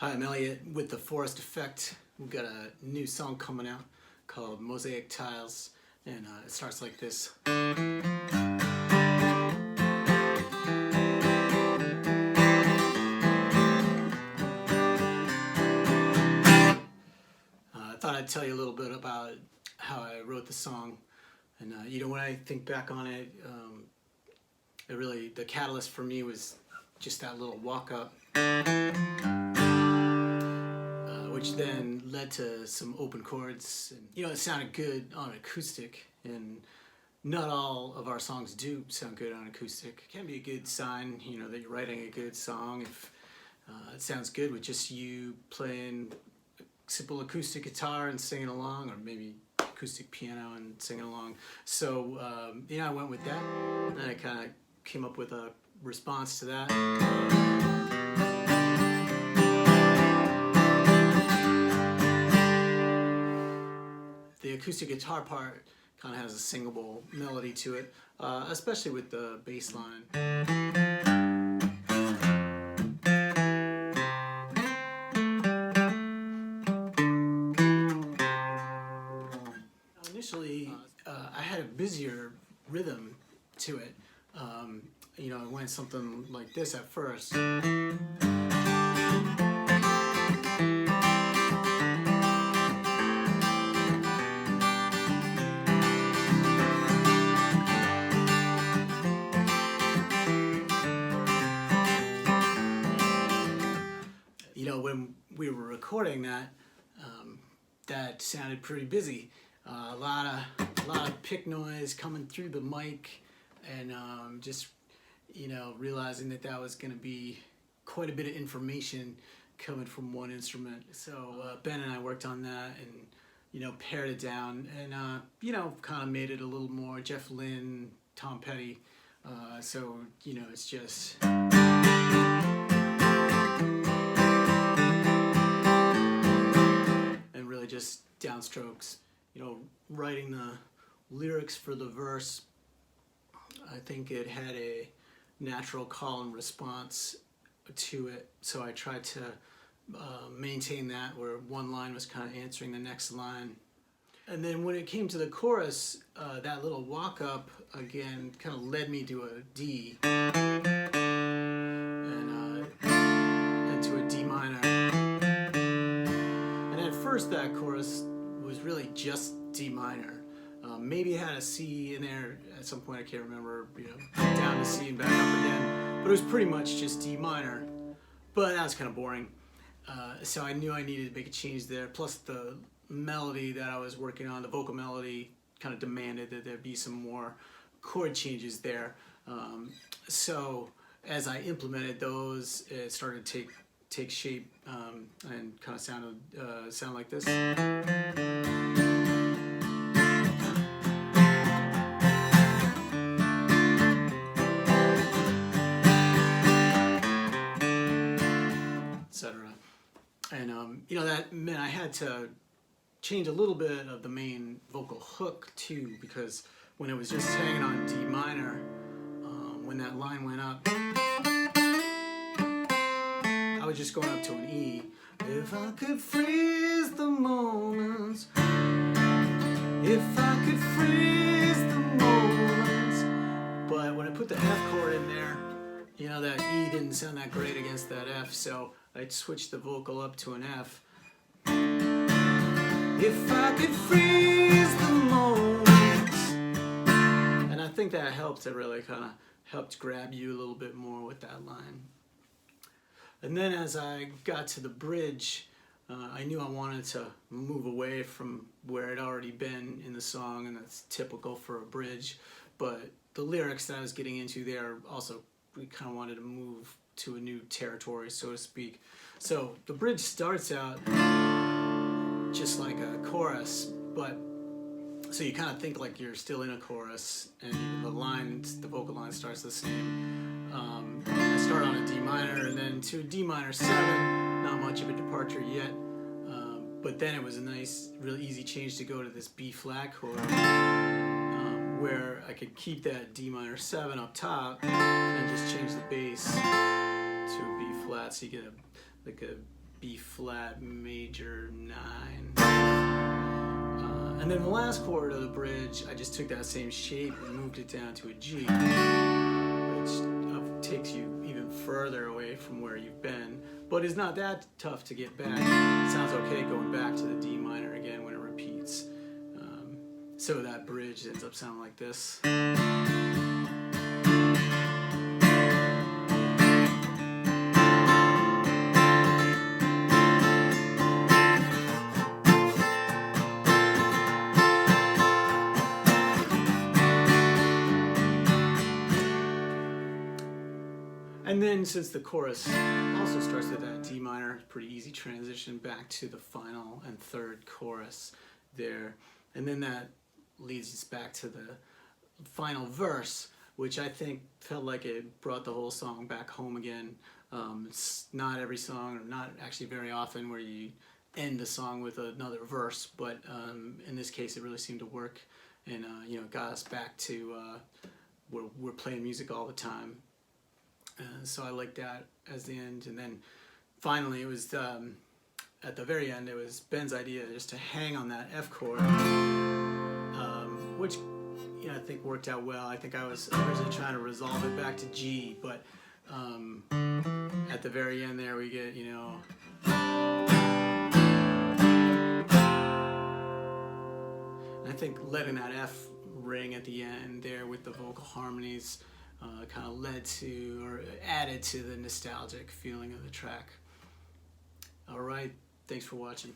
Hi, I'm Elliot with the Forest Effect. We've got a new song coming out called Mosaic Tiles, and it starts like this. I thought I'd tell you a little bit about how I wrote the song, and when I think back on it, the catalyst for me was just that little walk-up, which then led to some open chords. And, it sounded good on acoustic, and not all of our songs do sound good on acoustic. It can be a good sign, that you're writing a good song if it sounds good with just you playing simple acoustic guitar and singing along, or maybe acoustic piano and singing along. So, I went with that, and I kind of came up with a response to that. The acoustic guitar part kind of has a singable melody to it, especially with the bass line. Initially, I had a busier rhythm to it. It went something like this at first. When we were recording that, that sounded pretty busy. A lot of pick noise coming through the mic, and just realizing that was going to be quite a bit of information coming from one instrument. So Ben and I worked on that, and pared it down, and kind of made it a little more Jeff Lynne, Tom Petty. So it's just. Just downstrokes, writing the lyrics for the verse. I think it had a natural call and response to it, so I tried to maintain that, where one line was kind of answering the next line. And then when it came to the chorus, that little walk-up again kind of led me to a D and to a D minor. First, that chorus was really just D minor. Maybe it had a C in there at some point, I can't remember, down to C and back up again. But it was pretty much just D minor. But that was kind of boring. So I knew I needed to make a change there. Plus the melody that I was working on, the vocal melody, kind of demanded that there be some more chord changes there. So as I implemented those, it started to take shape and kind of sound like this. Etc. And that meant I had to change a little bit of the main vocal hook too, because when it was just hanging on D minor, when that line went up, I was just going up to an E. If I could freeze the moments, if I could freeze the moments. But when I put the F chord in there, that E didn't sound that great against that F, so I switched the vocal up to an F. If I could freeze the moments. And I think that helped. It really kind of helped grab you a little bit more with that line. And then as I got to the bridge, I knew I wanted to move away from where it had already been in the song, and that's typical for a bridge. But the lyrics that I was getting into there also, we kind of wanted to move to a new territory, so to speak. So the bridge starts out just like a chorus, but so you kind of think like you're still in a chorus, and the vocal line starts the same. I start on a D minor and then to a D minor 7, not much of a departure yet, but then it was a nice, really easy change to go to this B flat chord, where I could keep that D minor 7 up top and just change the bass to a B flat, so you get a B flat major 9. And then the last chord of the bridge, I just took that same shape and moved it down to a G, which takes you even further away from where you've been, but is not that tough to get back. It sounds okay going back to the D minor again when it repeats. So that bridge ends up sounding like this. And then since the chorus also starts with that D minor, pretty easy transition back to the final and third chorus there. And then that leads us back to the final verse, which I think felt like it brought the whole song back home again. It's not every song, or not actually very often, where you end the song with another verse, but in this case it really seemed to work, and you know, it got us back to where we're playing music all the time. So I liked that as the end. And then finally it was at the very end, it was Ben's idea just to hang on that F chord, which, you know, I think worked out well. I think I was originally trying to resolve it back to G, but at the very end there we get, you know, I think letting that F ring at the end there with the vocal harmonies kind of led to, or added to, the nostalgic feeling of the track. All right, thanks for watching.